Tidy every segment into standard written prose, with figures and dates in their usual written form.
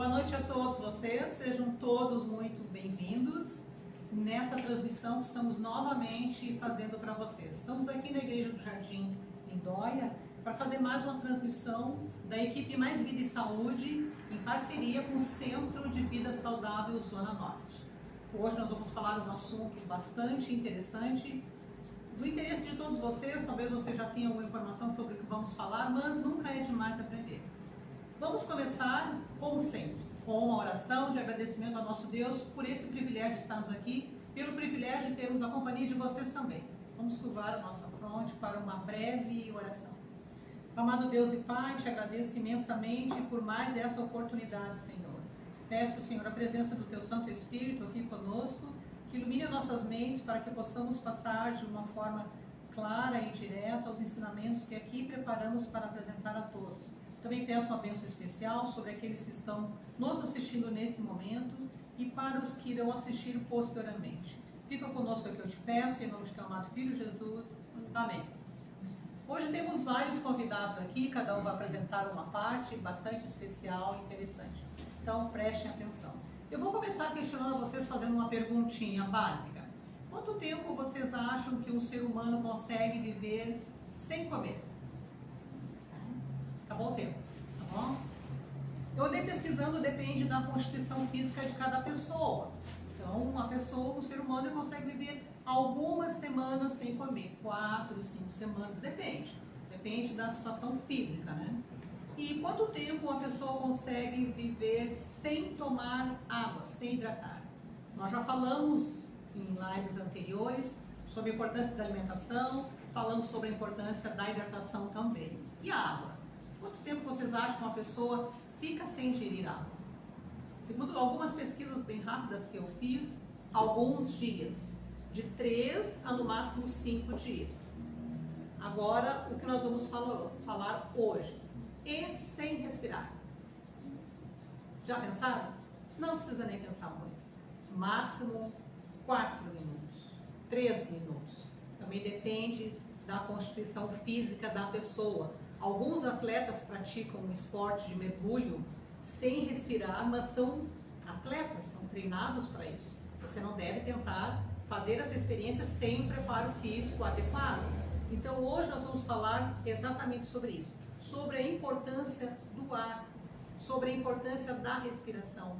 Boa noite a todos vocês, sejam todos muito bem-vindos nessa transmissão que estamos novamente fazendo para vocês. Estamos aqui na Igreja do Jardim Lindóia para fazer mais uma transmissão da equipe Mais Vida e Saúde em parceria com o Centro de Vida Saudável Zona Norte. Hoje nós vamos falar de um assunto bastante interessante, do interesse de todos vocês. Talvez você já tenha alguma informação sobre o que vamos falar, mas nunca é demais aprender. Vamos começar, como sempre, com uma oração de agradecimento ao nosso Deus por esse privilégio de estarmos aqui, pelo privilégio de termos a companhia de vocês também. Vamos curvar a nossa fronte para uma breve oração. Amado Deus e Pai, te agradeço imensamente por mais essa oportunidade, Senhor. Peço, Senhor, a presença do Teu Santo Espírito aqui conosco, que ilumine nossas mentes para que possamos passar de uma forma clara e direta aos ensinamentos que aqui preparamos para apresentar a todos. Também peço uma bênção especial sobre aqueles que estão nos assistindo nesse momento e para os que irão assistir posteriormente. Fica conosco aqui, eu te peço, em nome de teu amado Filho Jesus. Amém. Hoje temos vários convidados aqui, cada um vai apresentar uma parte bastante especial e interessante. Então, prestem atenção. Eu vou começar questionando vocês fazendo uma perguntinha básica. Quanto tempo vocês acham que um ser humano consegue viver sem comer? Acabou o tempo, tá bom? Eu andei pesquisando, depende da constituição física de cada pessoa. Então, uma pessoa, um ser humano, consegue viver algumas semanas sem comer, 4, 5 semanas, depende. Depende da situação física, né? E quanto tempo uma pessoa consegue viver sem tomar água, sem hidratar? Nós já falamos em lives anteriores sobre a importância da alimentação, falamos sobre a importância da hidratação também. E a água? Quanto tempo vocês acham que uma pessoa fica sem ingerir água? Segundo algumas pesquisas bem rápidas que eu fiz, alguns dias. De 3 a no máximo 5 dias. Agora, o que nós vamos falar hoje. E sem respirar. Já pensaram? Não precisa nem pensar muito. Máximo 4 minutos. 3 minutos. Também depende da constituição física da pessoa. Alguns atletas praticam um esporte de mergulho sem respirar, mas são atletas, são treinados para isso. Você não deve tentar fazer essa experiência sem um preparo físico adequado. Então hoje nós vamos falar exatamente sobre isso, sobre a importância do ar, sobre a importância da respiração.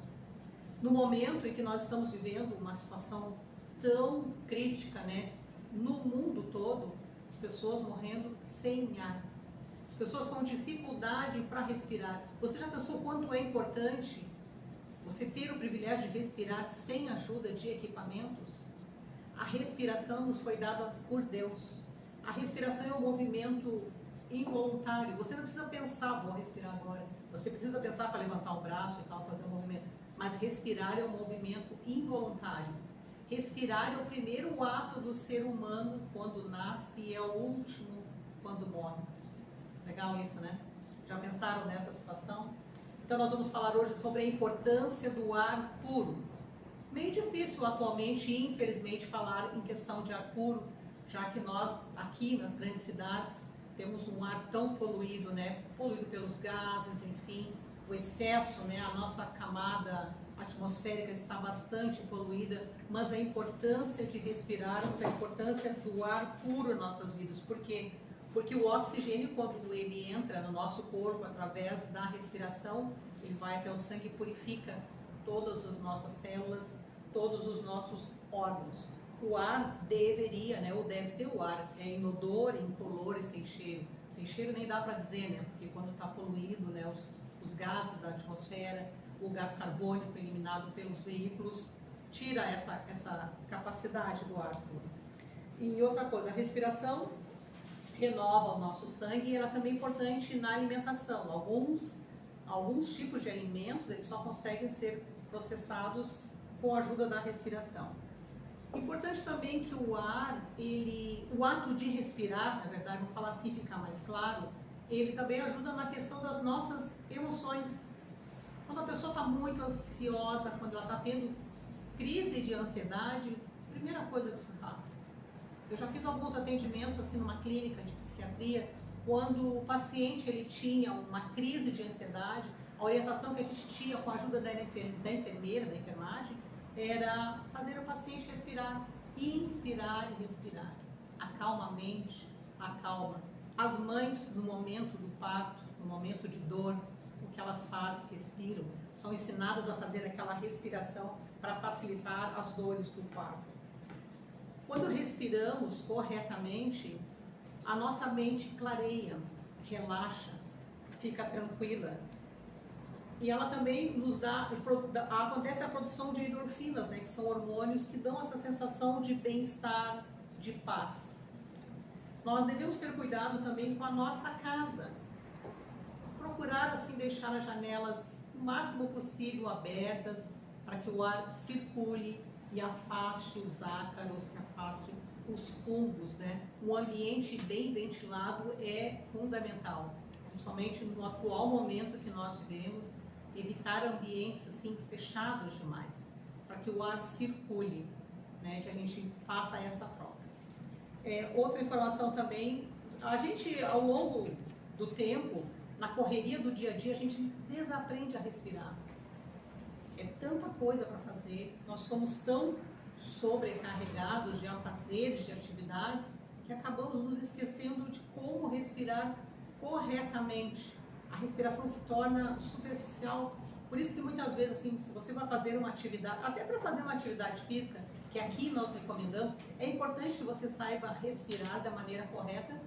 No momento em que nós estamos vivendo uma situação tão crítica, né, no mundo todo, as pessoas morrendo sem ar. As pessoas com dificuldade para respirar. Você já pensou quanto é importante você ter o privilégio de respirar sem ajuda de equipamentos? A respiração nos foi dada por Deus. A respiração é um movimento involuntário. Você não precisa pensar, vou respirar agora. Você precisa pensar para levantar o braço e tal, fazer um movimento. Mas respirar é um movimento involuntário. Respirar é o primeiro ato do ser humano quando nasce e é o último quando morre. Legal isso, né? Já pensaram nessa situação? Então nós vamos falar hoje sobre a importância do ar puro. Meio difícil atualmente, infelizmente, falar em questão de ar puro, já que nós aqui nas grandes cidades temos um ar tão poluído, né? Poluído pelos gases, enfim, o excesso, né? A nossa camada atmosférica está bastante poluída, mas a importância de respirarmos, a importância do ar puro em nossas vidas. Por quê? Porque o oxigênio, quando ele entra no nosso corpo através da respiração, ele vai até o sangue e purifica todas as nossas células, todos os nossos órgãos. O ar deveria, né, ou deve ser o ar, é inodor, incolor e sem cheiro. Sem cheiro nem dá para dizer, né, porque quando está poluído, né, os gases da atmosfera, o gás carbônico eliminado pelos veículos, tira essa capacidade do ar puro. E outra coisa, a respiração renova o nosso sangue e ela também é importante na alimentação. Alguns tipos de alimentos eles só conseguem ser processados com a ajuda da respiração. Importante também que o ar, o ato de respirar, na verdade, vou falar assim, ficar mais claro, ele também ajuda na questão das nossas emoções. Quando a pessoa está muito ansiosa, quando ela está tendo crise de ansiedade, a primeira coisa que se faz. Eu já fiz alguns atendimentos assim numa clínica de psiquiatria, quando o paciente ele tinha uma crise de ansiedade, a orientação que a gente tinha com a ajuda da enfermeira, da enfermagem, era fazer o paciente respirar, inspirar e respirar. Acalma a mente, acalma. As mães, no momento do parto, no momento de dor, o que elas fazem, respiram, são ensinadas a fazer aquela respiração para facilitar as dores do parto. Quando respiramos corretamente, a nossa mente clareia, relaxa, fica tranquila. E ela também nos acontece a produção de endorfinas, né, que são hormônios que dão essa sensação de bem-estar, de paz. Nós devemos ter cuidado também com a nossa casa. Procurar, assim, deixar as janelas o máximo possível abertas, para que o ar circule e afaste os ácaros, que afaste os fungos, né? Um ambiente bem ventilado é fundamental, principalmente no atual momento que nós vivemos, evitar ambientes assim fechados demais, para que o ar circule, né? Que a gente faça essa troca. Outra informação também, a gente ao longo do tempo, na correria do dia a dia, a gente desaprende a respirar. É tanta coisa para fazer, nós somos tão sobrecarregados de afazeres, de atividades, que acabamos nos esquecendo de como respirar corretamente. A respiração se torna superficial, por isso que muitas vezes, assim, se você vai fazer uma atividade, até para fazer uma atividade física, que aqui nós recomendamos, é importante que você saiba respirar da maneira correta.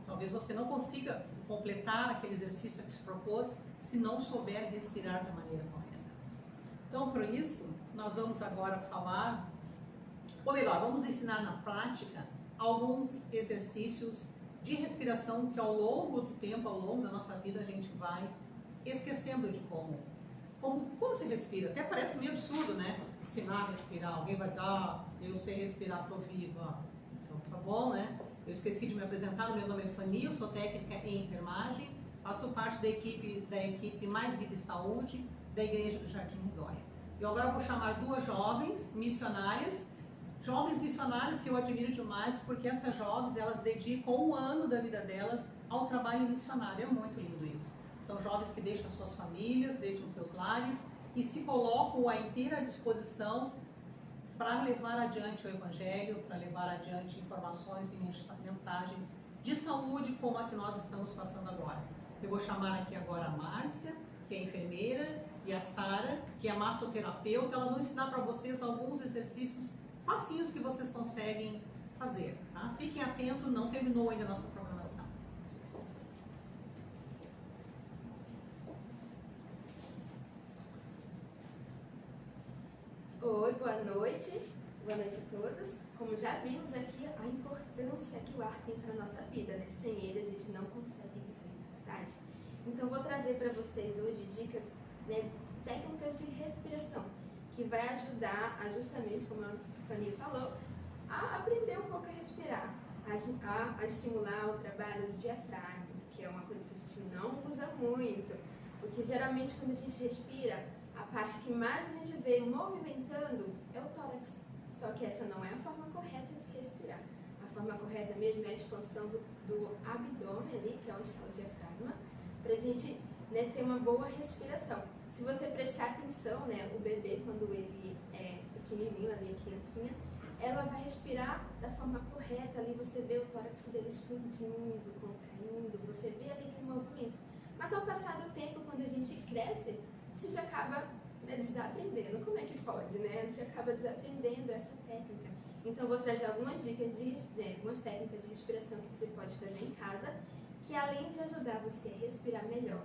Talvez você não consiga completar aquele exercício que se propôs, se não souber respirar da maneira correta. Então, por isso, nós vamos agora falar, ou melhor, vamos ensinar na prática alguns exercícios de respiração que ao longo do tempo, ao longo da nossa vida, a gente vai esquecendo de como se respira. Até parece meio absurdo, né? Ensinar a respirar. Alguém vai dizer, eu sei respirar, estou viva. Então, tá bom, né? Eu esqueci de me apresentar, meu nome é Fanny, eu sou técnica em enfermagem, faço parte da equipe Mais Vida e Saúde, da Igreja do Jardim Dória. Eu agora vou chamar duas jovens missionárias que eu admiro demais, porque essas jovens, elas dedicam 1 ano da vida delas ao trabalho missionário. É muito lindo isso. São jovens que deixam suas famílias, deixam seus lares e se colocam à inteira disposição para levar adiante o Evangelho, para levar adiante informações e mensagens de saúde como a que nós estamos passando agora. Eu vou chamar aqui agora a Márcia, que é enfermeira, e a Sara, que é massoterapeuta. Elas vão ensinar para vocês alguns exercícios facinhos que vocês conseguem fazer. Tá? Fiquem atentos, não terminou ainda a nossa programação. Oi, boa noite. Boa noite a todos. Como já vimos aqui, a importância que o ar tem para a nossa vida, né? Sem ele a gente não consegue viver, verdade? Então vou trazer para vocês hoje dicas, né, técnicas de respiração, que vai ajudar a, justamente, como a Fanny falou, a aprender um pouco a respirar, a estimular o trabalho do diafragma, que é uma coisa que a gente não usa muito, porque geralmente quando a gente respira, a parte que mais a gente vê movimentando é o tórax, só que essa não é a forma correta de respirar. A forma correta mesmo é a expansão do abdômen ali, que é onde está o diafragma, para a gente, né, ter uma boa respiração. Se você prestar atenção, né, o bebê, quando ele é pequenininho, ali, a criancinha, ela vai respirar da forma correta, ali você vê o tórax dele expandindo, contraindo, você vê ali aquele movimento. Mas ao passar do tempo, quando a gente cresce, a gente acaba, né, desaprendendo. Como é que pode, né? A gente acaba desaprendendo essa técnica. Então, vou trazer algumas dicas, algumas técnicas de respiração que você pode fazer em casa, que além de ajudar você a respirar melhor,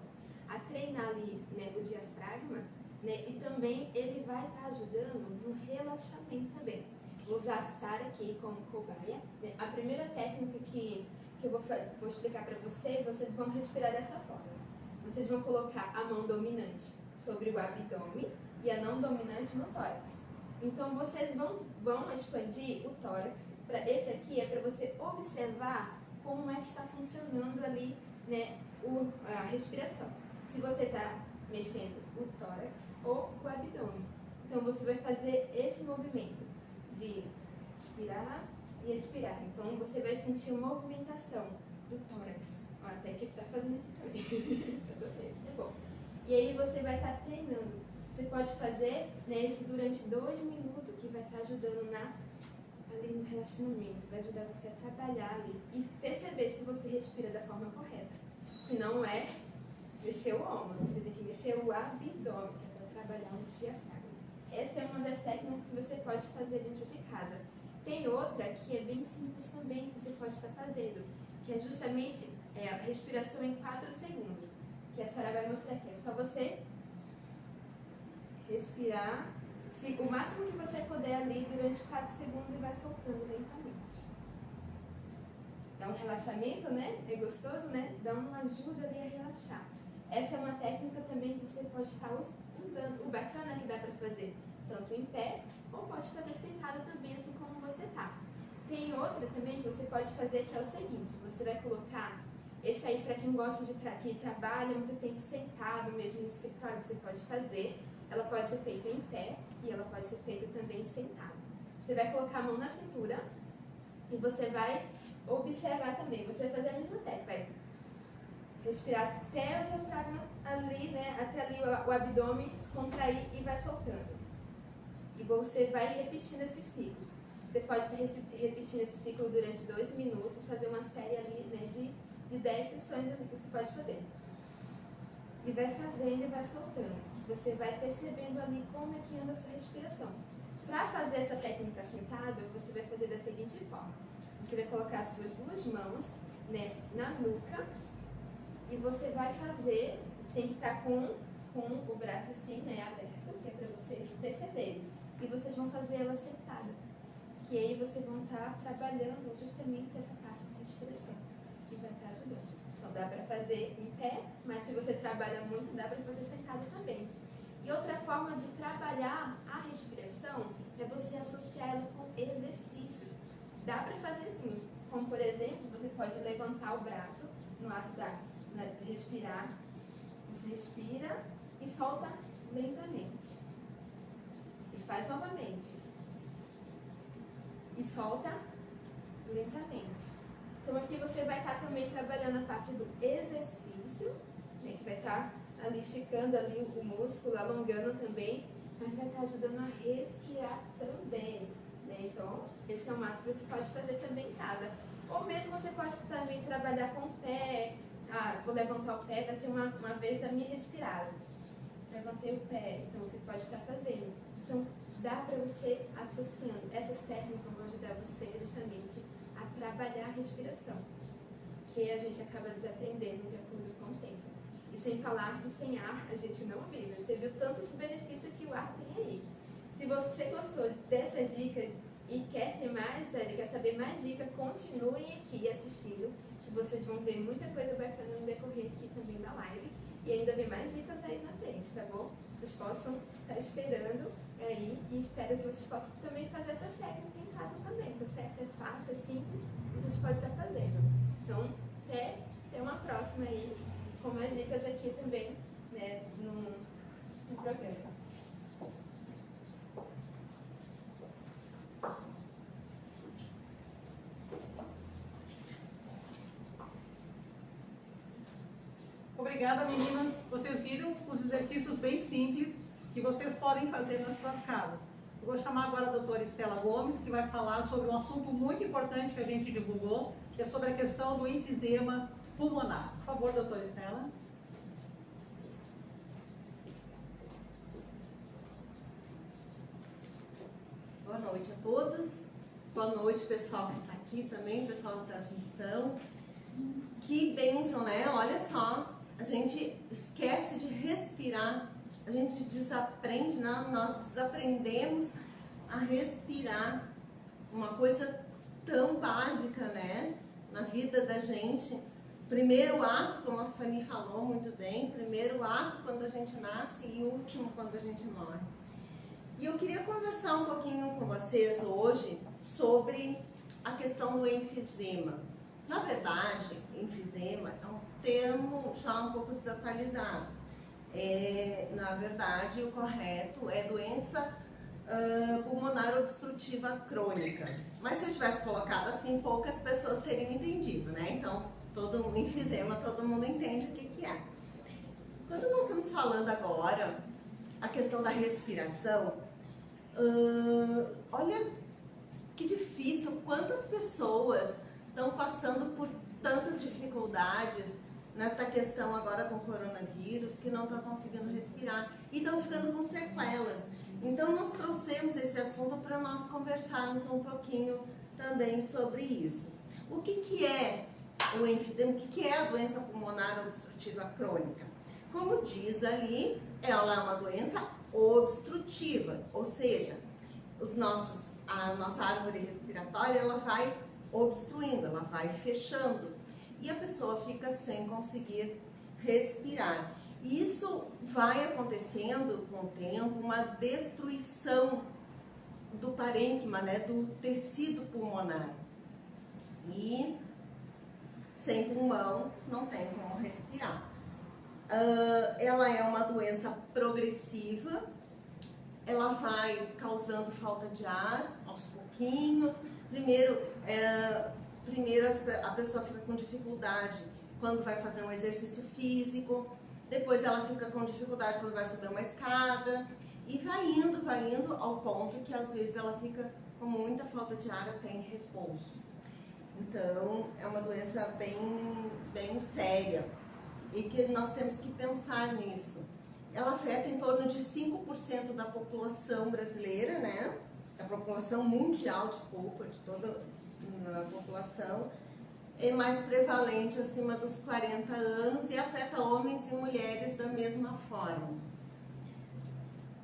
a treinar ali, né, o diafragma, né, e também ele vai estar ajudando no relaxamento também. Vou usar a Sara aqui como cobaia. Né? A primeira técnica que eu vou explicar para vocês vão respirar dessa forma. Vocês vão colocar a mão dominante sobre o abdômen e a não dominante no tórax. Então, vocês vão expandir o tórax. Esse aqui é para você observar como é que está funcionando ali, né, a respiração. Se você está mexendo o tórax ou o abdômen. Então, você vai fazer esse movimento de inspirar e expirar. Então, você vai sentir uma movimentação do tórax. Ó, até que está fazendo aqui também. Isso é bom. E aí você vai estar treinando. Você pode fazer, né, isso durante 2 minutos, que vai estar ajudando ali no relaxamento, vai ajudar você a trabalhar ali e perceber se você respira da forma correta. Se não é mexer o ombro, você tem que mexer o abdômen, que é para trabalhar o diafragma. Essa é uma das técnicas que você pode fazer dentro de casa. Tem outra que é bem simples também, que você pode estar fazendo, que é justamente a respiração em 4 segundos. Que a Sara vai mostrar aqui. É só você respirar o máximo que você puder ali durante 4 segundos e vai soltando lentamente. Dá um relaxamento, né? É gostoso, né? Dá uma ajuda ali a relaxar. Essa é uma técnica também que você pode estar usando. O bacana é que dá para fazer tanto em pé, ou pode fazer sentado também, assim como você está. Tem outra também que você pode fazer, que é o seguinte: você vai colocar, esse aí para quem gosta de que trabalha muito tempo sentado mesmo no escritório, você pode fazer. Ela pode ser feita em pé e ela pode ser feita também sentado. Você vai colocar a mão na cintura e você vai observar também. Você vai fazer a mesma técnica, vai respirar até o diafragma ali, né? Até ali o abdômen se contrair e vai soltando. E você vai repetindo esse ciclo. Você pode repetir esse ciclo durante 2 minutos, fazer uma série ali, né, de 10 sessões ali que você pode fazer. E vai fazendo e vai soltando. Você vai percebendo ali como é que anda a sua respiração. Para fazer essa técnica sentado, você vai fazer da seguinte forma. Você vai colocar as suas 2 mãos, né, na nuca e você vai fazer, tem que estar com o braço assim, né, aberto, que é para vocês perceberem. E vocês vão fazer ela sentada, que aí vocês vão estar trabalhando justamente essa parte de respiração, que vai estar ajudando. Então dá para fazer em pé, mas se você trabalha muito, dá para fazer sentado também. E outra forma de trabalhar a respiração é você associar ela com exercícios. Dá para fazer assim, como por exemplo, você pode levantar o braço no ato de respirar. Você respira e solta lentamente. E faz novamente. E solta lentamente. Então aqui você vai estar também trabalhando a parte do exercício, né, que vai estar ali esticando ali o músculo, alongando também, mas vai estar ajudando a respirar também, né? Então, esse é um ato que você pode fazer também em casa. Ou mesmo você pode também trabalhar com o pé. Vou levantar o pé, vai ser uma vez da minha respirada. Levantei o pé, então você pode estar fazendo. Então, dá para você associando. Essas técnicas vão ajudar você justamente a trabalhar a respiração, que a gente acaba desaprendendo de acordo com o tempo. E sem falar que sem ar a gente não vive. Você viu tantos benefícios que o ar tem aí. Se você gostou dessas dicas e quer ter mais, quer saber mais dicas, continuem aqui assistindo, que vocês vão ver muita coisa bacana no decorrer aqui também da live. E ainda vem mais dicas aí na frente, tá bom? Vocês possam estar esperando aí e espero que vocês possam também fazer essas técnicas em casa também, tá certo? É fácil, é simples e vocês podem estar fazendo. Então, até uma próxima aí, com mais dicas aqui também, né, no programa. Obrigada, meninas. Vocês viram os exercícios bem simples que vocês podem fazer nas suas casas. Eu vou chamar agora a doutora Estela Gomes, que vai falar sobre um assunto muito importante que a gente divulgou, que é sobre a questão do enfisema pulmonar. Por favor, doutora Estela. Boa noite a todos. Boa noite, pessoal que está aqui também, pessoal da transmissão. Que bênção, né? Olha só, a gente esquece de respirar, a gente desaprende, nós desaprendemos a respirar. Uma coisa tão básica, né? Na vida da gente. Primeiro ato, como a Fanny falou muito bem, primeiro ato quando a gente nasce e último quando a gente morre. E eu queria conversar um pouquinho com vocês hoje sobre a questão do enfisema. Na verdade, enfisema é um termo já um pouco desatualizado. Na verdade, o correto é doença pulmonar obstrutiva crônica. Mas se eu tivesse colocado assim, poucas pessoas teriam entendido, né? Então, enfisema, todo mundo entende o que é. Quando nós estamos vimos falando agora, a questão da respiração, olha que difícil, quantas pessoas estão passando por tantas dificuldades nesta questão agora com o coronavírus, que não estão conseguindo respirar e estão ficando com sequelas. Então nós trouxemos esse assunto para nós conversarmos um pouquinho também sobre isso. O que é o enfisema? O que é a doença pulmonar obstrutiva crônica? Como diz ali, ela é uma doença obstrutiva, ou seja, a nossa árvore respiratória ela vai obstruindo, ela vai fechando e a pessoa fica sem conseguir respirar. E isso vai acontecendo com o tempo, uma destruição do parênquima, né, do tecido pulmonar. E sem pulmão não tem como respirar. Ela é uma doença progressiva, ela vai causando falta de ar aos pouquinhos. Primeiro a pessoa fica com dificuldade quando vai fazer um exercício físico, depois ela fica com dificuldade quando vai subir uma escada, e vai indo ao ponto que às vezes ela fica com muita falta de ar até em repouso. Então é uma doença bem séria e que nós temos que pensar nisso. Ela afeta em torno de 5% da população brasileira, né? Da população mundial, desculpa, de toda a população. É mais prevalente acima dos 40 anos e afeta homens e mulheres da mesma forma.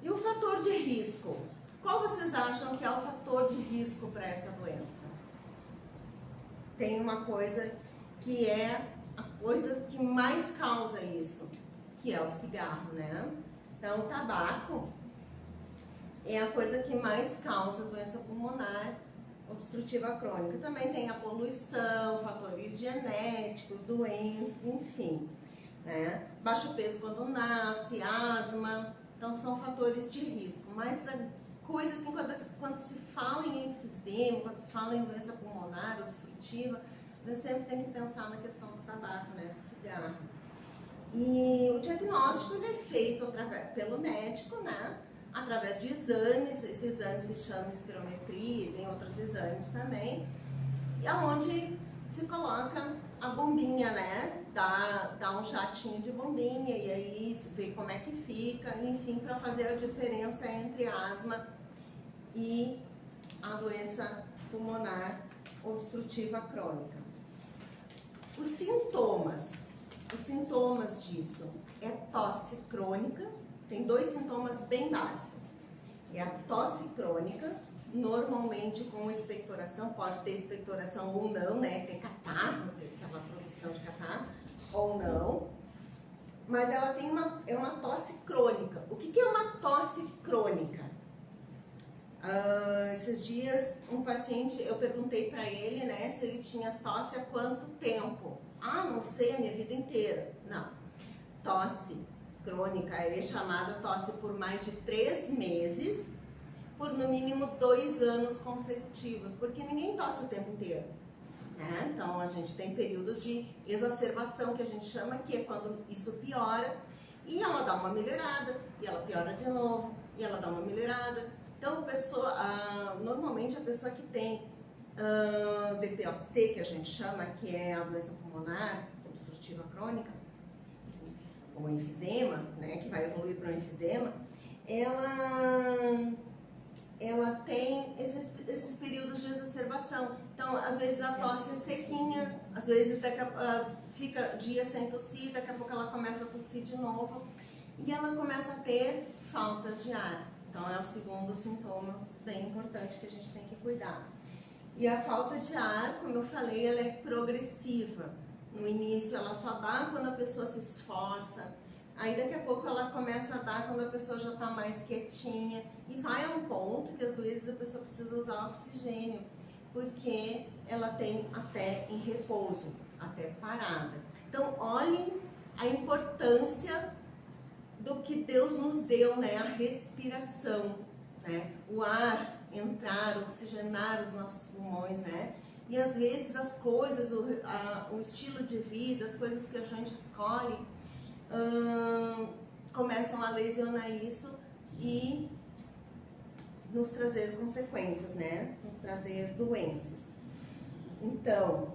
E o fator de risco? Qual vocês acham que é o fator de risco para essa doença? Tem uma coisa que é a coisa que mais causa isso, que é o cigarro, né? Então, o tabaco é a coisa que mais causa doença pulmonar obstrutiva crônica. Também tem a poluição, fatores genéticos, doenças, enfim, né? Baixo peso quando nasce, asma, então são fatores de risco. Mas a coisa assim, quando se fala em enfisema, quando se fala em doença pulmonar obstrutiva, a gente sempre tem que pensar na questão do tabaco, né, do cigarro. E o diagnóstico ele é feito pelo médico, né? Através de exames, esse exame se chama espirometria, e tem outros exames também, e aonde se coloca a bombinha, né? Dá um jatinho de bombinha e aí se vê como é que fica, enfim, para fazer a diferença entre asma e a doença pulmonar obstrutiva crônica. Os sintomas disso é tosse crônica. Tem dois sintomas bem básicos. É a tosse crônica, normalmente com expectoração, pode ter expectoração ou não, né? Tem catarro, tem aquela produção de catarro, ou não. Mas ela é uma tosse crônica. O que é uma tosse crônica? Esses dias, um paciente, eu perguntei para ele, né, se ele tinha tosse há quanto tempo. Ah, não sei, a minha vida inteira. Não. Tosse crônica é chamada tosse por mais de 3 meses, por no mínimo 2 anos consecutivos, porque ninguém tosse o tempo inteiro, né? Então a gente tem períodos de exacerbação, que a gente chama, que é quando isso piora, e ela dá uma melhorada, e ela piora de novo, e ela dá uma melhorada. Então normalmente a pessoa que tem DPOC, que a gente chama, que é a doença pulmonar obstrutiva crônica, ou enfisema, né, que vai evoluir para o enfisema, ela tem esses períodos de exacerbação. Então, às vezes a tosse é sequinha, às vezes fica dias sem tossir, daqui a pouco ela começa a tossir de novo e ela começa a ter falta de ar. Então, é o segundo sintoma bem importante que a gente tem que cuidar. E a falta de ar, como eu falei, ela é progressiva. No início ela só dá quando a pessoa se esforça, aí daqui a pouco ela começa a dar quando a pessoa já está mais quietinha, e vai a um ponto que às vezes a pessoa precisa usar oxigênio, porque ela tem até em repouso, até parada. Então olhem a importância do que Deus nos deu, né? A respiração, né? O ar entrar, oxigenar os nossos pulmões, né? E às vezes as coisas, o estilo de vida, as coisas que a gente escolhe, começam a lesionar isso e nos trazer consequências, né? Nos trazer doenças. Então,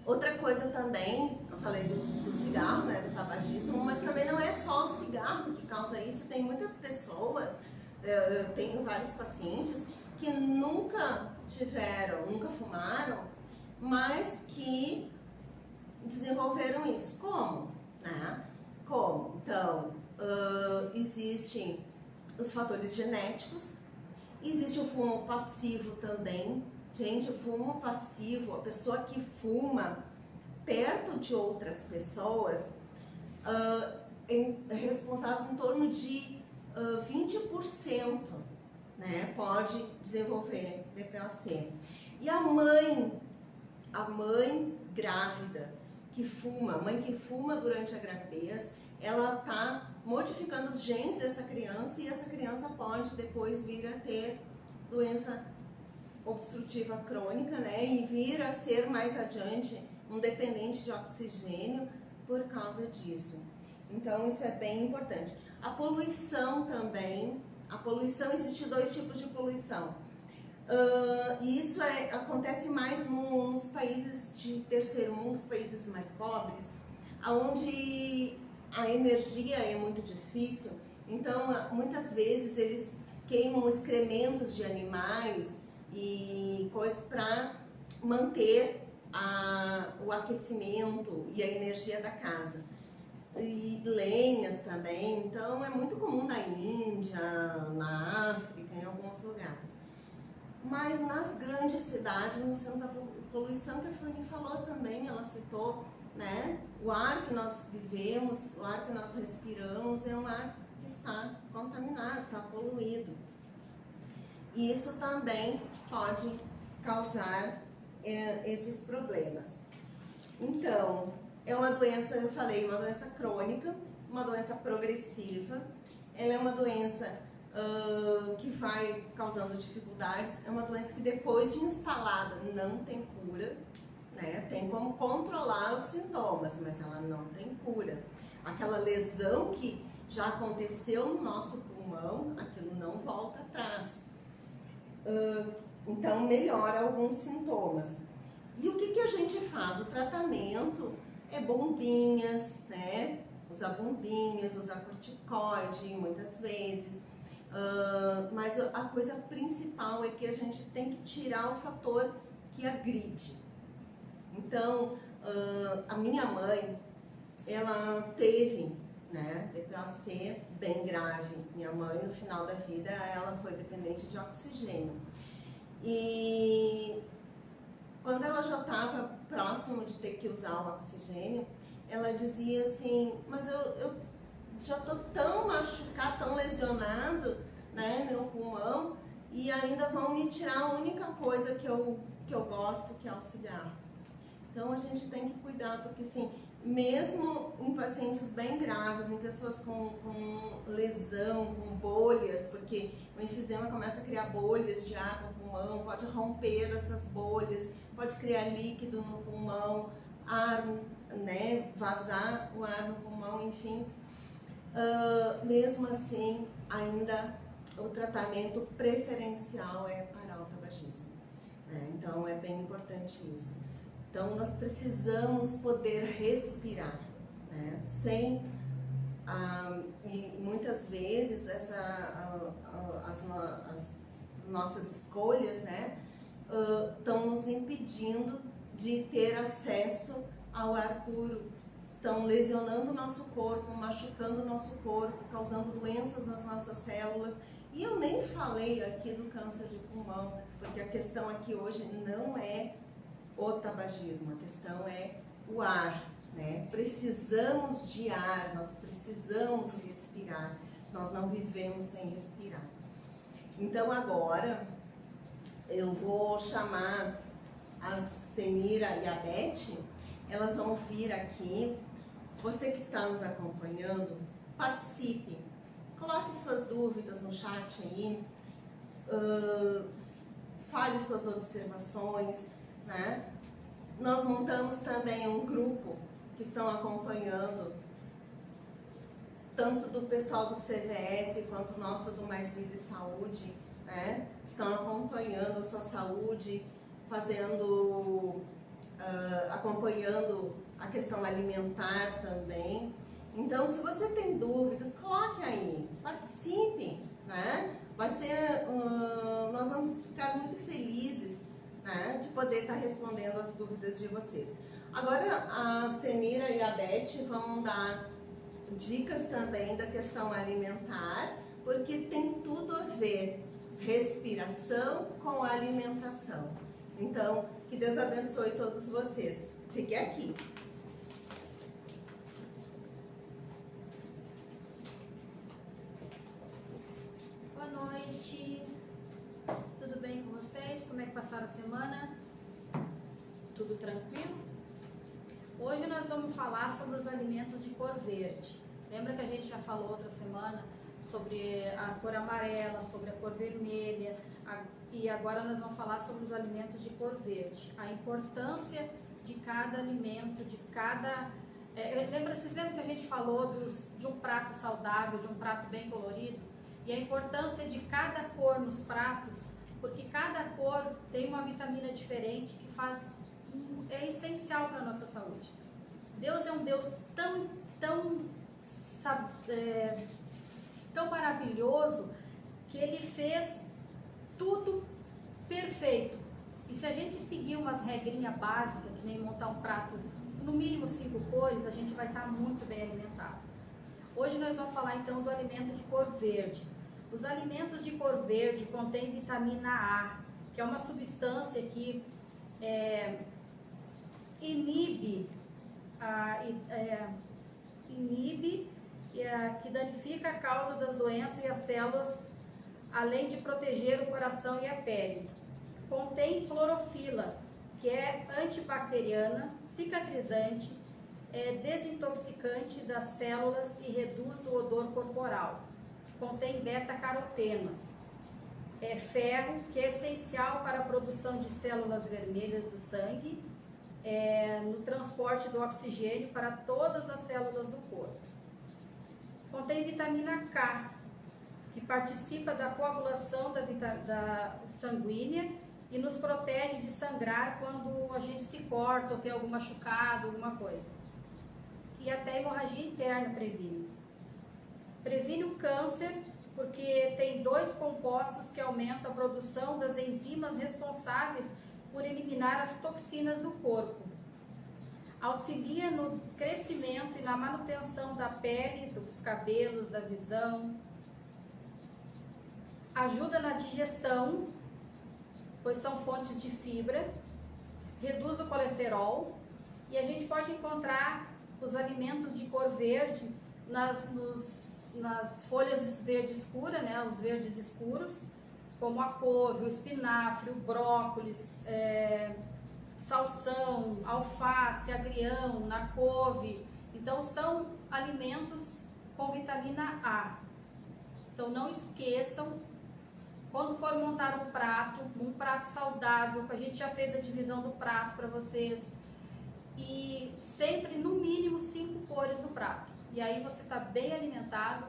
outra coisa também, eu falei do cigarro, né? Do tabagismo, mas também não é só o cigarro que causa isso. Tem muitas pessoas, eu tenho vários pacientes que nunca fumaram, mas que desenvolveram isso. Como? Né? Como? Então, existem os fatores genéticos, existe o fumo passivo também. Gente, o fumo passivo, a pessoa que fuma perto de outras pessoas, é responsável em torno de 20%, né? Pode desenvolver DPOC. E a mãe grávida que fuma, a mãe que fuma durante a gravidez, ela está modificando os genes dessa criança e essa criança pode depois vir a ter doença obstrutiva crônica, né? E vir a ser mais adiante um dependente de oxigênio por causa disso. Então isso é bem importante. A poluição também, existe 2 tipos de poluição. E isso acontece mais nos países de terceiro mundo, os países mais pobres, onde a energia é muito difícil. Então, muitas vezes eles queimam excrementos de animais e coisas para manter o aquecimento e a energia da casa. E lenhas também. Então, é muito comum na Índia, na África, em alguns lugares. Mas nas grandes cidades nós temos a poluição que a Fanny falou também, ela citou, né? O ar que nós vivemos, o ar que nós respiramos é um ar que está contaminado, está poluído. E isso também pode causar esses problemas. Então, é uma doença, eu falei, uma doença crônica, uma doença progressiva, ela é uma doença que vai causando dificuldades, é uma doença que depois de instalada não tem cura, né? Tem como controlar os sintomas, mas ela não tem cura. Aquela lesão que já aconteceu no nosso pulmão, aquilo não volta atrás. Então melhora alguns sintomas. E o que a gente faz? O tratamento é bombinhas, né? Usar bombinhas, usar corticoide muitas vezes. Mas a coisa principal é que a gente tem que tirar o fator que agride. Então, a minha mãe, ela teve, né, DPOC bem grave. Minha mãe, no final da vida, ela foi dependente de oxigênio. E quando ela já estava próximo de ter que usar o oxigênio, ela dizia assim, mas eu já estou tão machucado, tão lesionado, né, meu pulmão, e ainda vão me tirar a única coisa que eu gosto, que é o cigarro. Então a gente tem que cuidar, porque assim, mesmo em pacientes bem graves, em pessoas com lesão, com bolhas, porque o enfisema começa a criar bolhas de ar no pulmão, pode romper essas bolhas, pode criar líquido no pulmão, ar, né, vazar o ar no pulmão, enfim. Mesmo assim, ainda o tratamento preferencial é parar o tabagismo, né? Então é bem importante isso. Então nós precisamos poder respirar, né? E muitas vezes as nossas escolhas, né, estão nos impedindo de ter acesso ao ar puro, estão lesionando o nosso corpo, machucando o nosso corpo, causando doenças nas nossas células. E eu nem falei aqui do câncer de pulmão, porque a questão aqui hoje não é o tabagismo, a questão é o ar, né? Precisamos de ar, nós precisamos respirar, nós não vivemos sem respirar. Então agora eu vou chamar a Senira e a Beth, elas vão vir aqui. Você que está nos acompanhando, participe, coloque suas dúvidas no chat aí, fale suas observações, né? Nós montamos também um grupo que estão acompanhando tanto do pessoal do CVS quanto nosso do Mais Vida e Saúde, né? Estão acompanhando a sua saúde, acompanhando a questão alimentar também. Então, se você tem dúvidas, coloque aí, participe, né? Nós vamos ficar muito felizes, né, de poder estar respondendo as dúvidas de vocês. Agora, a Senira e a Beth vão dar dicas também da questão alimentar, porque tem tudo a ver respiração com alimentação. Então, que Deus abençoe todos vocês. Fiquem aqui. Boa noite. Tudo bem com vocês? Como é que passaram a semana? Tudo tranquilo? Hoje nós vamos falar sobre os alimentos de cor verde. Lembra que a gente já falou outra semana sobre a cor amarela, sobre a cor vermelha, e agora nós vamos falar sobre os alimentos de cor verde. A importância de cada alimento, de cada... Vocês lembram que a gente falou de um prato saudável, de um prato bem colorido? E a importância de cada cor nos pratos, porque cada cor tem uma vitamina diferente que é essencial para a nossa saúde. Deus é um Deus tão maravilhoso que Ele fez tudo perfeito. E se a gente seguir umas regrinhas básicas, que nem montar um prato, no mínimo 5 cores, a gente vai estar muito bem alimentado. Hoje nós vamos falar então do alimento de cor verde. Os alimentos de cor verde contêm vitamina A, que é uma substância que que danifica a causa das doenças e as células, além de proteger o coração e a pele. Contém clorofila, que é antibacteriana, cicatrizante, desintoxicante das células e reduz o odor corporal. Contém beta-caroteno, ferro, que é essencial para a produção de células vermelhas do sangue, no transporte do oxigênio para todas as células do corpo. Contém vitamina K, que participa da coagulação da sanguínea e nos protege de sangrar quando a gente se corta ou tem algum machucado, alguma coisa. E até hemorragia interna previne. Previne o câncer, porque tem 2 compostos que aumentam a produção das enzimas responsáveis por eliminar as toxinas do corpo. Auxilia no crescimento e na manutenção da pele, dos cabelos, da visão. Ajuda na digestão, pois são fontes de fibra. Reduz o colesterol. E a gente pode encontrar os alimentos de cor verde nas folhas verde escura, né, os verdes escuros, como a couve, o espinafre, o brócolis, salsão, alface, agrião, na couve. Então são alimentos com vitamina A. Então não esqueçam, quando for montar um prato saudável, que a gente já fez a divisão do prato para vocês, e sempre no mínimo 5 cores no prato. E aí você está bem alimentado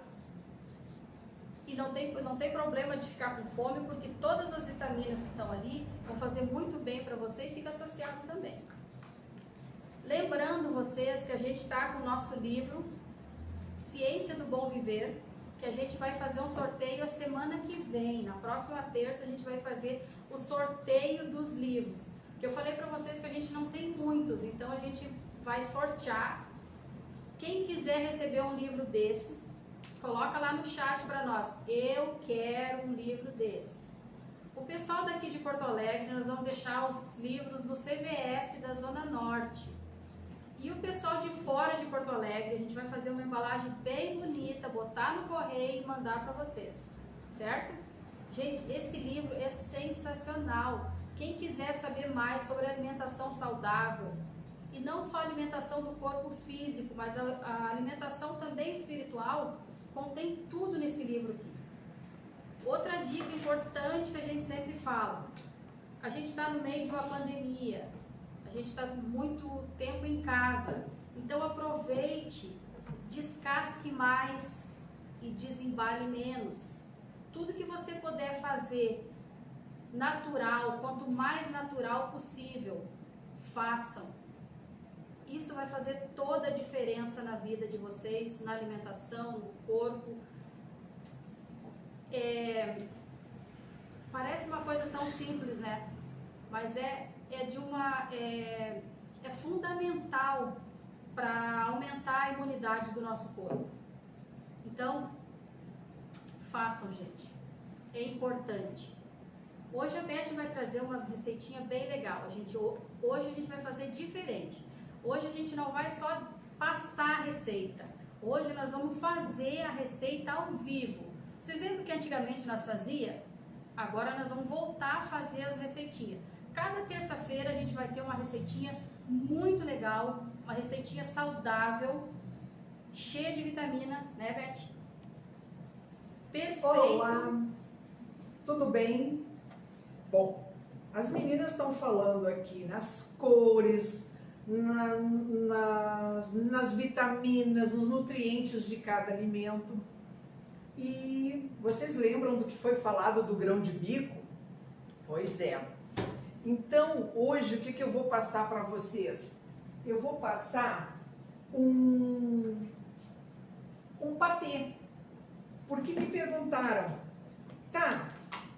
e não tem problema de ficar com fome, porque todas as vitaminas que estão ali vão fazer muito bem para você e fica saciado também. Lembrando vocês que a gente está com o nosso livro Ciência do Bom Viver, que a gente vai fazer um sorteio a semana que vem. Na próxima terça a gente vai fazer o sorteio dos livros. Que eu falei para vocês que a gente não tem muitos, então a gente vai sortear. Quem quiser receber um livro desses, coloca lá no chat para nós. Eu quero um livro desses. O pessoal daqui de Porto Alegre, nós vamos deixar os livros no CVS da Zona Norte. E o pessoal de fora de Porto Alegre, a gente vai fazer uma embalagem bem bonita, botar no correio e mandar para vocês, certo? Gente, esse livro é sensacional. Quem quiser saber mais sobre alimentação saudável, e não só a alimentação do corpo físico, mas a alimentação também espiritual, contém tudo nesse livro aqui. Outra dica importante que a gente sempre fala, a gente está no meio de uma pandemia, a gente está muito tempo em casa, então aproveite descasque mais e desembale menos. Tudo que você puder fazer natural, quanto mais natural possível, façam. Isso vai fazer toda a diferença na vida de vocês, na alimentação, no corpo. Parece uma coisa tão simples, né? Mas é fundamental para aumentar a imunidade do nosso corpo. Então, façam, gente. É importante. Hoje a Beth vai trazer umas receitinhas bem legal. Hoje a gente vai fazer diferente. Hoje a gente não vai só passar a receita. Hoje nós vamos fazer a receita ao vivo. Vocês lembram que antigamente nós fazia? Agora nós vamos voltar a fazer as receitinhas. Cada terça-feira a gente vai ter uma receitinha muito legal, uma receitinha saudável, cheia de vitamina, né, Beth? Perfeito. Olá, tudo bem? Bom, as meninas estão falando aqui nas cores, nas vitaminas, nos nutrientes de cada alimento. E vocês lembram do que foi falado do grão de bico? Pois é. Então, hoje, o que eu vou passar para vocês? Eu vou passar um patê. Porque me perguntaram, tá,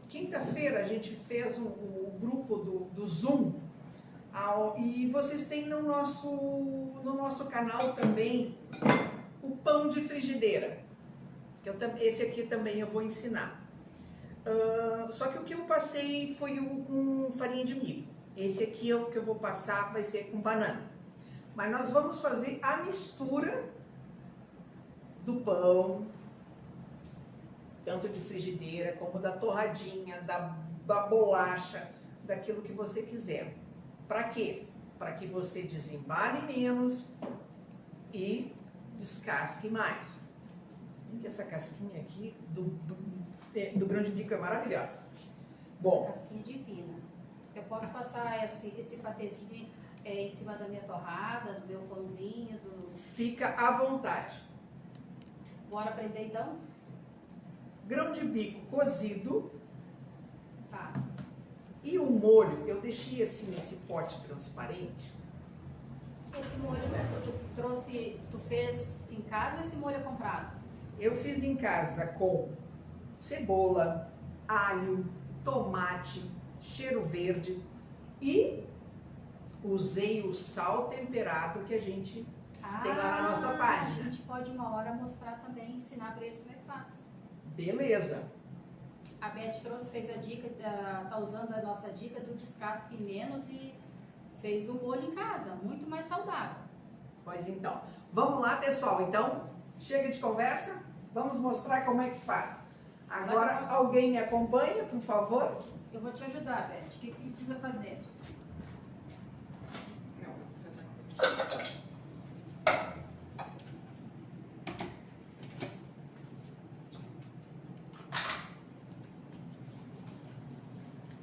quinta-feira a gente fez o grupo do Zoom, e vocês têm no nosso canal também o pão de frigideira. Esse aqui também eu vou ensinar. Só que o que eu passei foi com farinha de milho. Esse aqui o que eu vou passar vai ser com banana. Mas nós vamos fazer a mistura do pão, tanto de frigideira como da torradinha, da bolacha, daquilo que você quiser. Para quê? Para que você desembale menos e descasque mais. Que essa casquinha aqui do grão de bico é maravilhosa. Bom, essa casquinha divina. Eu posso passar esse patezinho em cima da minha torrada, do meu pãozinho, fica à vontade. Bora aprender então? Grão de bico cozido. Tá. E o molho, eu deixei assim nesse pote transparente. Esse molho tu fez em casa ou esse molho é comprado? Eu fiz em casa com cebola, alho, tomate, cheiro verde e usei o sal temperado que a gente tem lá na nossa página. A gente pode uma hora mostrar também, ensinar para eles como é que faz. Beleza. A Beth fez a dica, tá usando a nossa dica do descasque menos e fez o molho em casa, muito mais saudável. Pois então, vamos lá, pessoal. Então, chega de conversa, vamos mostrar como é que faz. Agora, alguém me acompanha, por favor? Eu vou te ajudar, Beth. O que precisa fazer?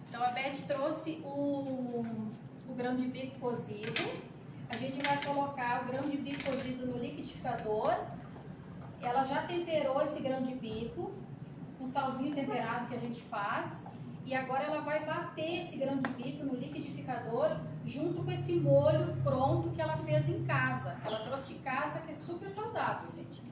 Então, a Beth trouxe o grão de bico cozido. A gente vai colocar o grão de bico cozido no liquidificador. Ela já temperou esse grão de bico, com salzinho temperado que a gente faz. E agora ela vai bater esse grão de bico no liquidificador junto com esse molho pronto que ela fez em casa. Ela trouxe de casa, que é super saudável, gente.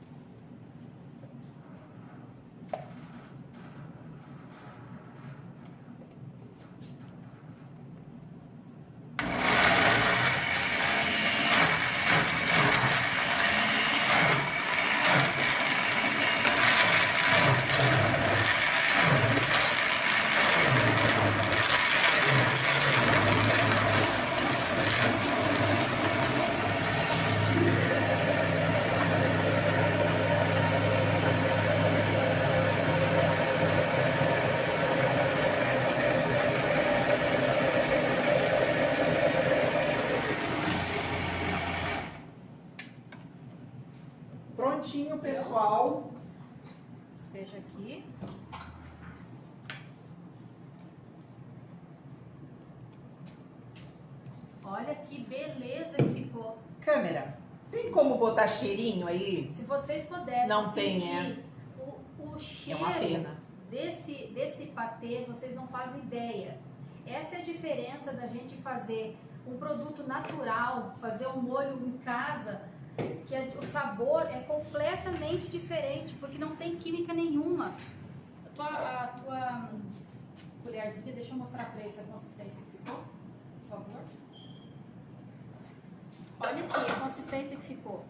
Prontinho, pessoal. Despeja aqui. Olha que beleza que ficou. Câmera, Tem como botar cheirinho aí? Se vocês pudessem Não tem, sentir né? o É cheiro uma pena. desse patê, vocês não fazem ideia. Essa é a diferença da gente fazer um produto natural, fazer um molho em casa, que o sabor é completamente diferente, porque não tem química nenhuma. A tua colherzinha, deixa eu mostrar para eles a consistência que ficou, por favor. Olha aqui a consistência que ficou.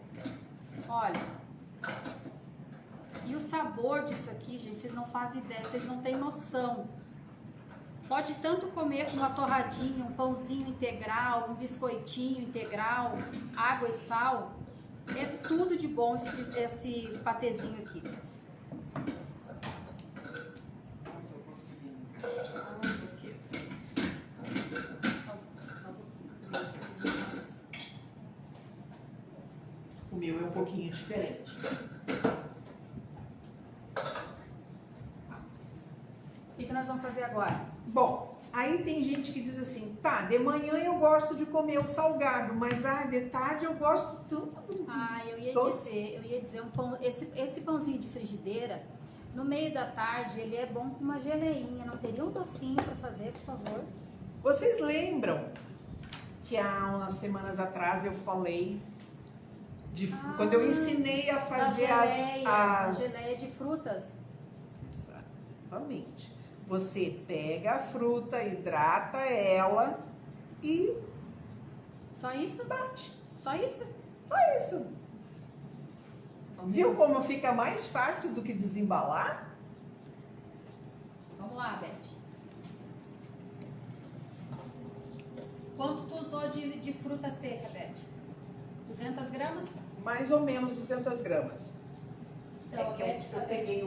Olha. E o sabor disso aqui, gente, vocês não fazem ideia, vocês não têm noção. Pode tanto comer com uma torradinha, um pãozinho integral, um biscoitinho integral, água e sal. É tudo de bom esse patezinho aqui. O meu é um pouquinho diferente. O que nós vamos fazer agora? Bom, aí tem gente que diz assim, tá, de manhã eu gosto de comer o salgado, mas de tarde eu gosto tanto. Eu ia Doce. dizer um pão, esse pãozinho de frigideira, no meio da tarde, ele é bom com uma geleinha. Não teria um docinho para fazer, por favor? Vocês lembram que há umas semanas atrás eu falei de quando eu ensinei a fazer a geleia de frutas. Exatamente. Você pega a fruta, hidrata ela e Só isso? bate. Só isso? Só isso. Viu como fica mais fácil do que desembalar? Vamos lá, Beth. Quanto tu usou de fruta seca, Beth? 200 gramas? Mais ou menos 200 gramas. Então, É que eu peguei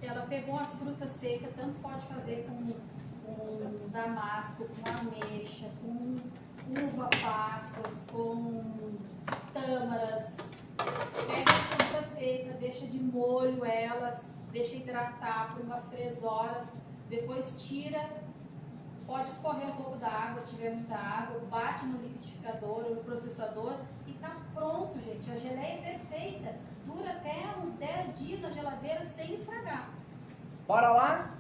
ela pegou as frutas secas, tanto pode fazer com damasco, com ameixa, com uva passas, com tâmaras. Pega a fruta seca, deixa de molho elas, deixa hidratar por umas 3 horas, depois tira, pode escorrer um pouco da água se tiver muita água, bate no liquidificador ou no processador e tá pronto, gente. A geleia é perfeita, dura até uns 10 dias na geladeira sem estragar. Bora lá?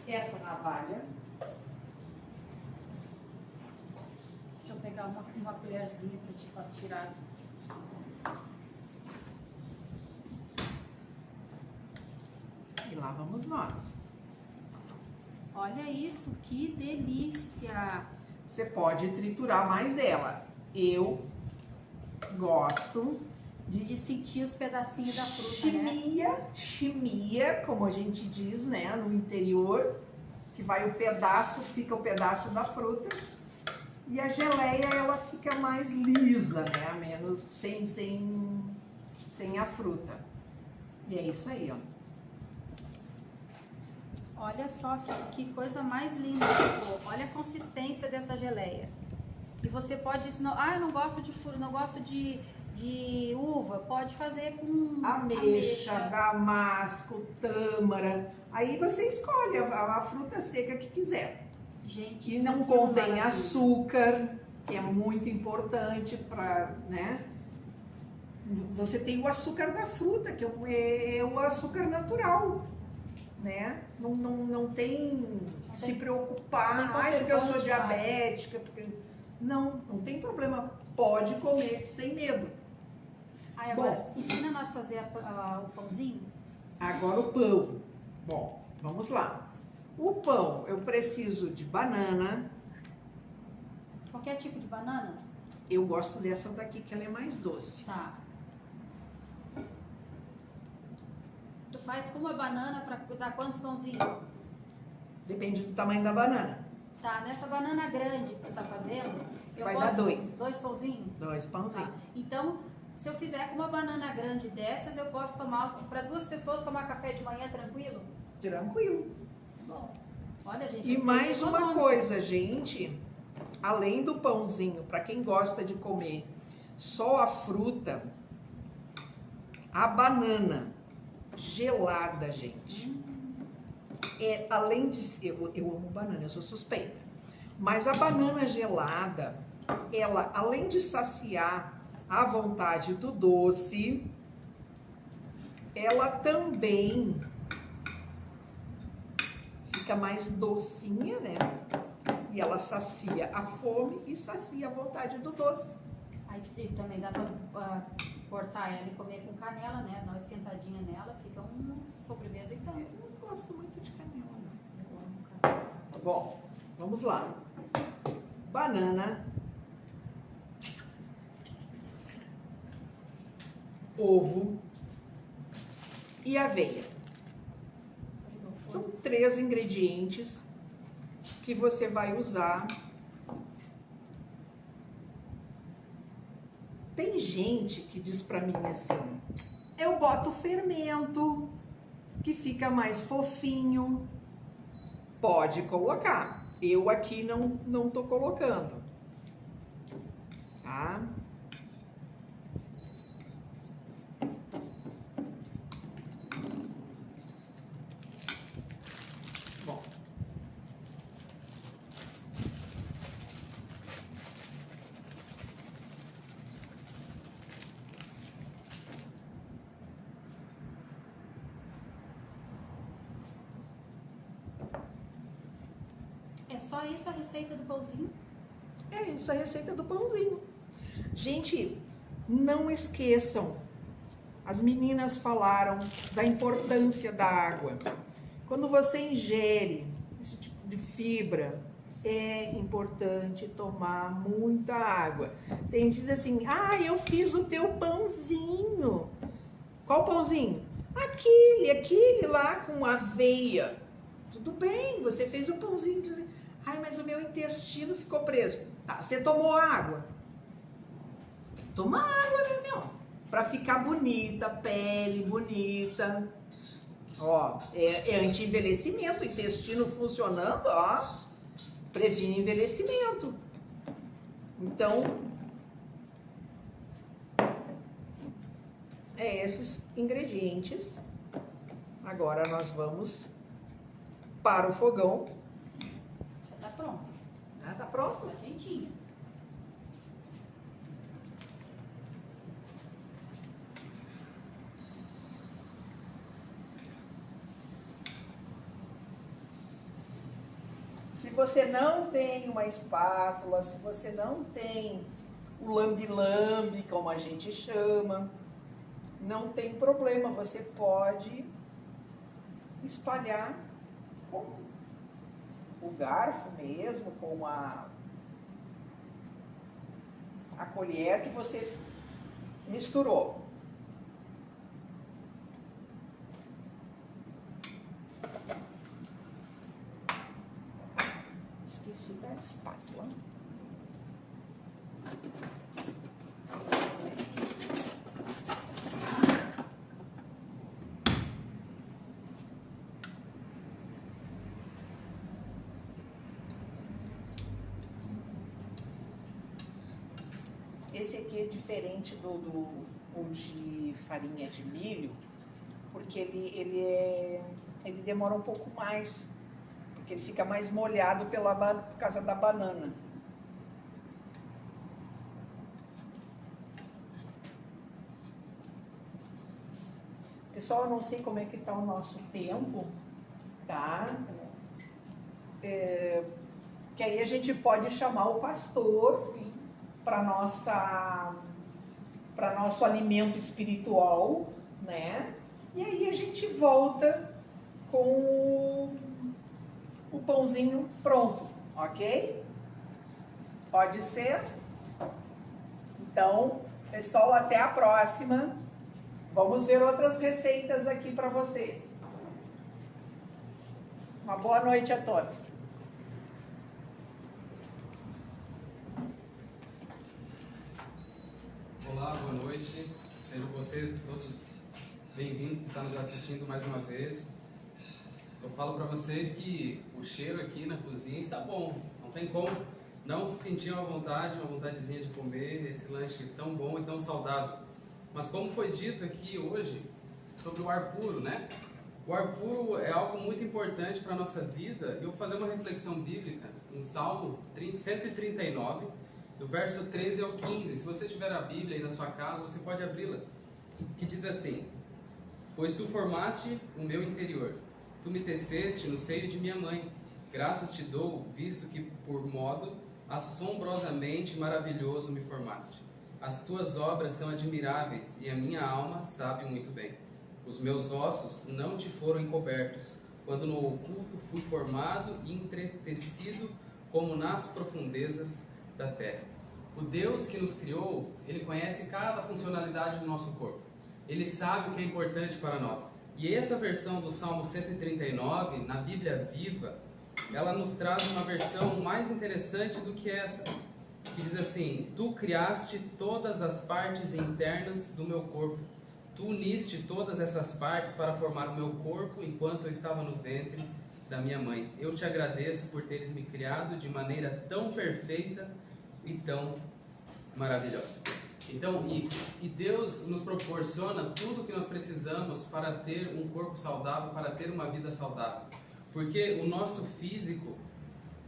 Essa navalha. Deixa eu pegar uma colherzinha para tirar. E lá vamos nós. Olha isso, que delícia! Você pode triturar mais ela. Eu gosto De sentir os pedacinhos da fruta, né? chimia, como a gente diz, né, no interior, que vai o pedaço, fica o pedaço da fruta. E a geleia, ela fica mais lisa, né, menos sem a fruta. E é isso aí, ó. Olha só que coisa mais linda que ficou. Olha a consistência dessa geleia. E você pode ensinar, eu não gosto de fruta, não gosto de uva, pode fazer com Ameixa, damasco, tâmara. Aí você escolhe a fruta seca que quiser. Gente, Que isso não aqui é uma contém maravilha. açúcar, que é muito importante para, né? você tem o açúcar da fruta, que é o açúcar natural, né? Não tem se preocupar, não tem ai, porque eu sou conservante, diabética, porque... Não tem problema, pode comer sem medo. Aí agora, ensina nós a fazer o pãozinho. Agora o pão. Bom, vamos lá. O pão, eu preciso de banana. Qualquer tipo de banana? Eu gosto dessa daqui, que ela é mais doce. Tá. Tu faz com uma banana para dar quantos pãozinhos? Depende do tamanho da banana. Tá, nessa banana grande que tu tá fazendo, eu Vai posso... dar 2. 2 pãozinhos? 2 pãozinhos. Tá. Então, se eu fizer com uma banana grande dessas, eu posso tomar, para 2 pessoas tomar café de manhã tranquilo? Tranquilo. Bom, olha, gente. E é bem mais uma econômico. coisa, gente. Além do pãozinho, para quem gosta de comer só a fruta, a banana gelada, gente. Além de eu amo banana, eu sou suspeita. Mas a banana gelada, ela, além de saciar a vontade do doce, ela também fica mais docinha, né? E ela sacia a fome e sacia a vontade do doce. Aí também dá pra cortar ela e comer com canela, né? Dar uma esquentadinha nela, fica uma sobremesa então. Eu não gosto muito de canela, não. Bom, vamos lá. Banana, ovo e aveia. São 3 ingredientes que você vai usar. Tem gente que diz pra mim assim, eu boto fermento, que fica mais fofinho. Pode colocar. Eu aqui não tô colocando. Tá? Bom. É só isso a receita do pãozinho? É isso, a receita do pãozinho. Gente, não esqueçam, as meninas falaram da importância da água. Quando você ingere esse tipo de fibra, é importante tomar muita água. Tem gente que diz assim, eu fiz o teu pãozinho. Qual pãozinho? Aquele lá com aveia. Tudo bem, você fez o pãozinho. Mas o meu intestino ficou preso. Tá, você tomou água? Toma água, né, meu? Pra ficar bonita, pele bonita. Ó, é anti-envelhecimento, intestino funcionando, ó, previne envelhecimento. Então, esses ingredientes. Agora nós vamos para o fogão. Já tá pronto. Tá pronto? Tá quentinho. Se você não tem uma espátula, se você não tem o lambe-lambe, como a gente chama, não tem problema, você pode espalhar com o garfo mesmo, com a colher que você misturou. Esqueci da espátula. Esse aqui é diferente do de farinha de milho, porque ele demora um pouco mais, porque ele fica mais molhado por causa da banana. pessoal, não sei como é que está o nosso tempo, tá? Que aí a gente pode chamar o pastor para nosso alimento espiritual, né? E aí a gente volta com o pãozinho pronto, ok? Pode ser? Então, pessoal, até a próxima. Vamos ver outras receitas aqui para vocês. Uma boa noite a todos. Olá, boa noite. Sejam vocês todos bem-vindos que estão nos assistindo mais uma vez. Eu falo para vocês que o cheiro aqui na cozinha está bom. Não tem como não se sentir uma vontadezinha de comer esse lanche tão bom e tão saudável. Mas como foi dito aqui hoje sobre o ar puro, né? O ar puro é algo muito importante para a nossa vida. Eu vou fazer uma reflexão bíblica em Salmo 139, do verso 13 ao 15. Se você tiver a Bíblia aí na sua casa, você pode abri-la. Que diz assim: Pois tu formaste o meu interior, tu me teceste no seio de minha mãe. Graças te dou, visto que por modo assombrosamente maravilhoso me formaste. As tuas obras são admiráveis e a minha alma sabe muito bem. Os meus ossos não te foram encobertos, quando no oculto fui formado e entretecido como nas profundezas da terra. O Deus que nos criou, Ele conhece cada funcionalidade do nosso corpo. Ele sabe o que é importante para nós. E essa versão do Salmo 139, na Bíblia Viva, ela nos traz uma versão mais interessante do que essa, que diz assim: Tu criaste todas as partes internas do meu corpo. Tu uniste todas essas partes para formar o meu corpo enquanto eu estava no ventre da minha mãe. Eu te agradeço por teres me criado de maneira tão perfeita e tão maravilhosa. Então, e Deus nos proporciona tudo o que nós precisamos para ter um corpo saudável, para ter uma vida saudável. Porque o nosso físico,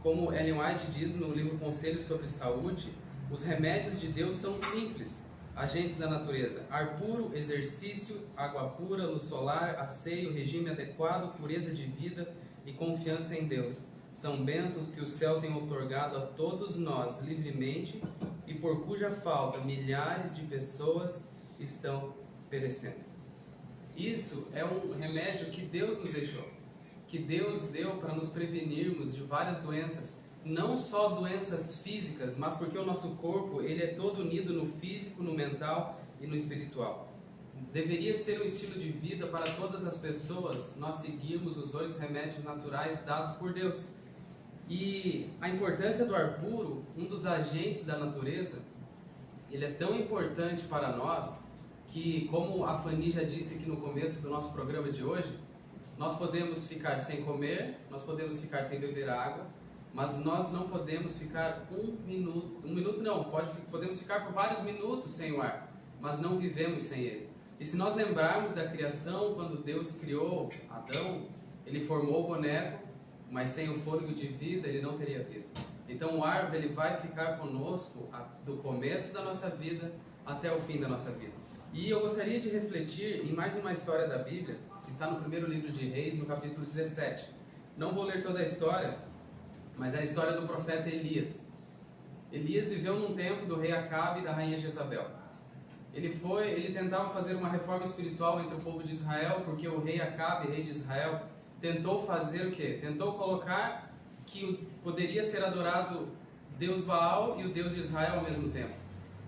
como Ellen White diz no livro Conselhos sobre Saúde, os remédios de Deus são simples, agentes da natureza: ar puro, exercício, água pura, luz solar, asseio, regime adequado, pureza de vida e confiança em Deus. São bênçãos que o céu tem outorgado a todos nós livremente e por cuja falta milhares de pessoas estão perecendo. Isso é um remédio que Deus nos deixou, que Deus deu para nos prevenirmos de várias doenças, não só doenças físicas, mas porque o nosso corpo ele é todo unido no físico, no mental e no espiritual. Deveria ser um estilo de vida para todas as pessoas nós seguirmos os 8 remédios naturais dados por Deus. E a importância do ar puro, um dos agentes da natureza, ele é tão importante para nós que, como a Fanny já disse aqui no começo do nosso programa de hoje, nós podemos ficar sem comer, nós podemos ficar sem beber água, mas nós não podemos ficar podemos ficar por vários minutos sem o ar, mas não vivemos sem ele. E se nós lembrarmos da criação, quando Deus criou Adão, ele formou o boneco, mas sem o fôlego de vida ele não teria vida. Então o ar ele vai ficar conosco do começo da nossa vida até o fim da nossa vida. E eu gostaria de refletir em mais uma história da Bíblia, que está no primeiro livro de Reis, no capítulo 17. Não vou ler toda a história, mas é a história do profeta Elias. Elias viveu num tempo do rei Acabe e da rainha Jezabel. Ele tentava fazer uma reforma espiritual entre o povo de Israel, porque o rei Acabe, rei de Israel, tentou fazer o quê? Tentou colocar que poderia ser adorado Deus Baal e o Deus de Israel ao mesmo tempo.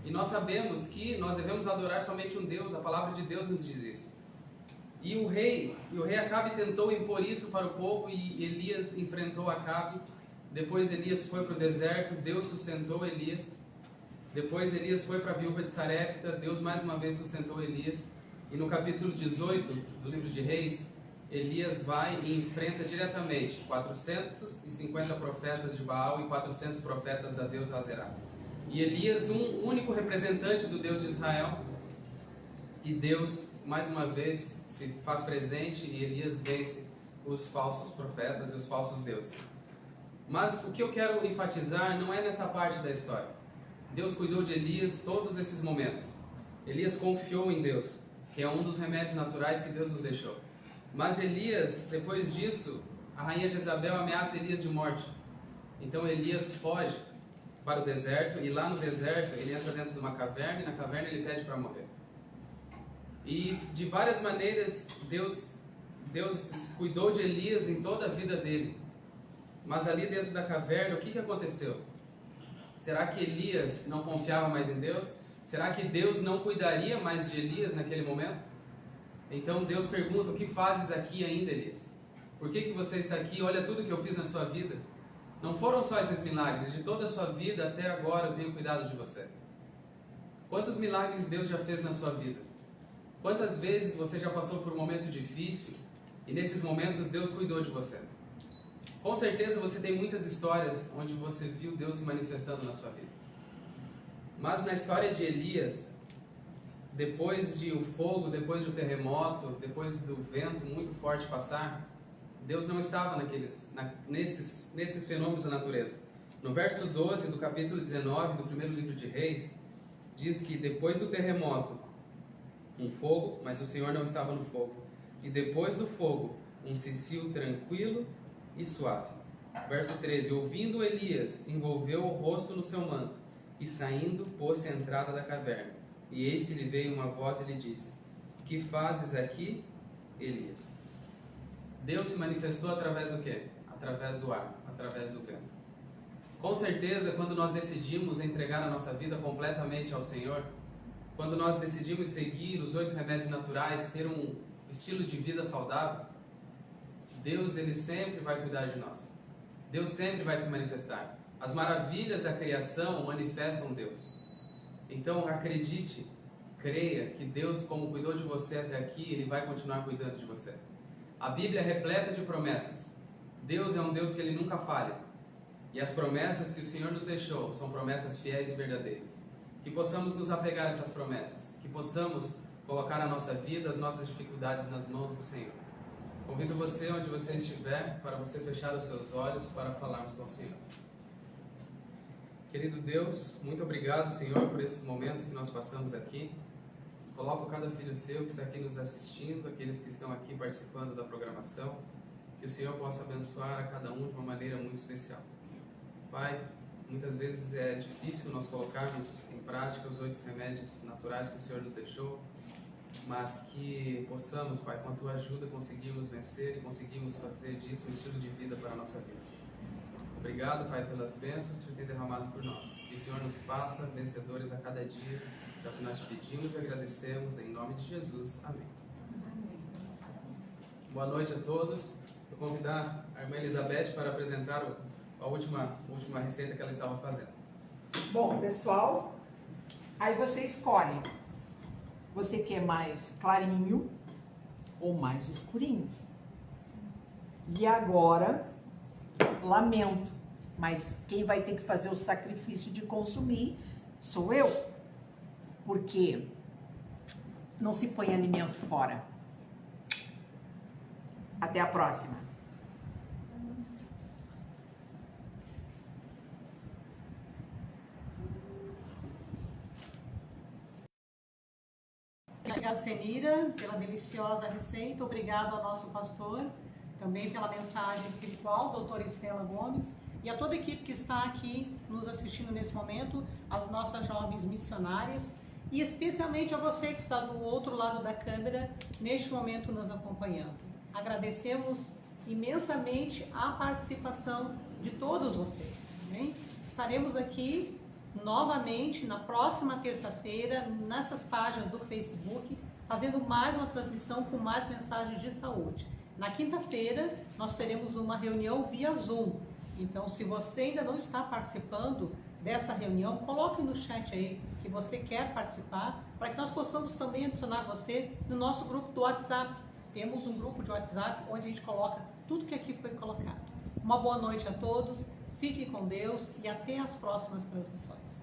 E nós sabemos que nós devemos adorar somente um Deus, a palavra de Deus nos diz isso. E o rei Acabe tentou impor isso para o povo e Elias enfrentou Acabe. Depois Elias foi para o deserto, Deus sustentou Elias. Depois Elias foi para a viúva de Sarepta, Deus mais uma vez sustentou Elias. E no capítulo 18 do livro de Reis, Elias vai e enfrenta diretamente 450 profetas de Baal e 400 profetas da deusa Azerá. E Elias, um único representante do Deus de Israel, e Deus mais uma vez se faz presente e Elias vence os falsos profetas e os falsos deuses. Mas o que eu quero enfatizar não é nessa parte da história. Deus cuidou de Elias todos esses momentos. Elias confiou em Deus. que é um dos remédios naturais que Deus nos deixou. Mas Elias, depois disso, a rainha Jezabel ameaça Elias de morte. Então Elias foge para o deserto, e lá no deserto ele entra dentro de uma caverna, e na caverna ele pede para morrer. E de várias maneiras Deus cuidou de Elias em toda a vida dele. Mas ali dentro da caverna, o que aconteceu? Será que Elias não confiava mais em Deus? Será que Deus não cuidaria mais de Elias naquele momento? Então Deus pergunta: o que fazes aqui ainda, Elias? Por que você está aqui? Olha tudo que eu fiz na sua vida. Não foram só esses milagres, de toda a sua vida até agora eu tenho cuidado de você. Quantos milagres Deus já fez na sua vida? Quantas vezes você já passou por um momento difícil e nesses momentos Deus cuidou de você? Com certeza você tem muitas histórias onde você viu Deus se manifestando na sua vida. Mas na história de Elias, depois de o fogo, depois do terremoto, depois do vento muito forte passar, Deus não estava nesses fenômenos da natureza. No verso 12 do capítulo 19 do primeiro livro de Reis, diz que depois do terremoto, um fogo, mas o Senhor não estava no fogo. E depois do fogo, um cicio tranquilo e suave. Verso 13: ouvindo Elias, envolveu o rosto no seu manto, e saindo, pôs-se à entrada da caverna. E eis que lhe veio uma voz e lhe disse: que fazes aqui, Elias? Deus se manifestou através do quê? Através do ar, através do vento. Com certeza, quando nós decidimos entregar a nossa vida completamente ao Senhor, quando nós decidimos seguir os 8 remédios naturais, ter um estilo de vida saudável, Deus, Ele sempre vai cuidar de nós. Deus sempre vai se manifestar. As maravilhas da criação manifestam Deus. Então, acredite, creia que Deus, como cuidou de você até aqui, Ele vai continuar cuidando de você. A Bíblia é repleta de promessas. Deus é um Deus que Ele nunca falha. E as promessas que o Senhor nos deixou são promessas fiéis e verdadeiras. Que possamos nos apegar a essas promessas. Que possamos colocar a nossa vida, as nossas dificuldades nas mãos do Senhor. Convido você, onde você estiver, para você fechar os seus olhos para falarmos com o Senhor. Querido Deus, muito obrigado, Senhor, por esses momentos que nós passamos aqui. Coloco cada filho seu que está aqui nos assistindo, aqueles que estão aqui participando da programação, que o Senhor possa abençoar a cada um de uma maneira muito especial. Pai, muitas vezes é difícil nós colocarmos em prática os 8 remédios naturais que o Senhor nos deixou, mas que possamos, Pai, com a Tua ajuda, conseguirmos vencer e conseguirmos fazer disso um estilo de vida para a nossa vida. Obrigado, Pai, pelas bênçãos que Tu tem derramado por nós. Que o Senhor nos faça vencedores a cada dia. É o que nós te pedimos e agradecemos, em nome de Jesus. Amém. Boa noite a todos. Vou convidar a irmã Elizabeth para apresentar a última receita que ela estava fazendo. Bom, pessoal, aí você escolhe. Você quer mais clarinho ou mais escurinho? E agora, lamento, mas quem vai ter que fazer o sacrifício de consumir sou eu. Porque não se põe alimento fora. Até a próxima. Obrigada, Senira, pela deliciosa receita. Obrigado ao nosso pastor, também pela mensagem espiritual, doutora Estela Gomes, e a toda a equipe que está aqui nos assistindo nesse momento, as nossas jovens missionárias, e especialmente a você que está do outro lado da câmera, neste momento nos acompanhando. Agradecemos imensamente a participação de todos vocês. Né? Estaremos aqui novamente na próxima terça-feira, nessas páginas do Facebook, fazendo mais uma transmissão com mais mensagens de saúde. Na quinta-feira, nós teremos uma reunião via Zoom. Então, se você ainda não está participando dessa reunião, coloque no chat aí que você quer participar, para que nós possamos também adicionar você no nosso grupo do WhatsApp. Temos um grupo de WhatsApp onde a gente coloca tudo que aqui foi colocado. Uma boa noite a todos, fiquem com Deus e até as próximas transmissões.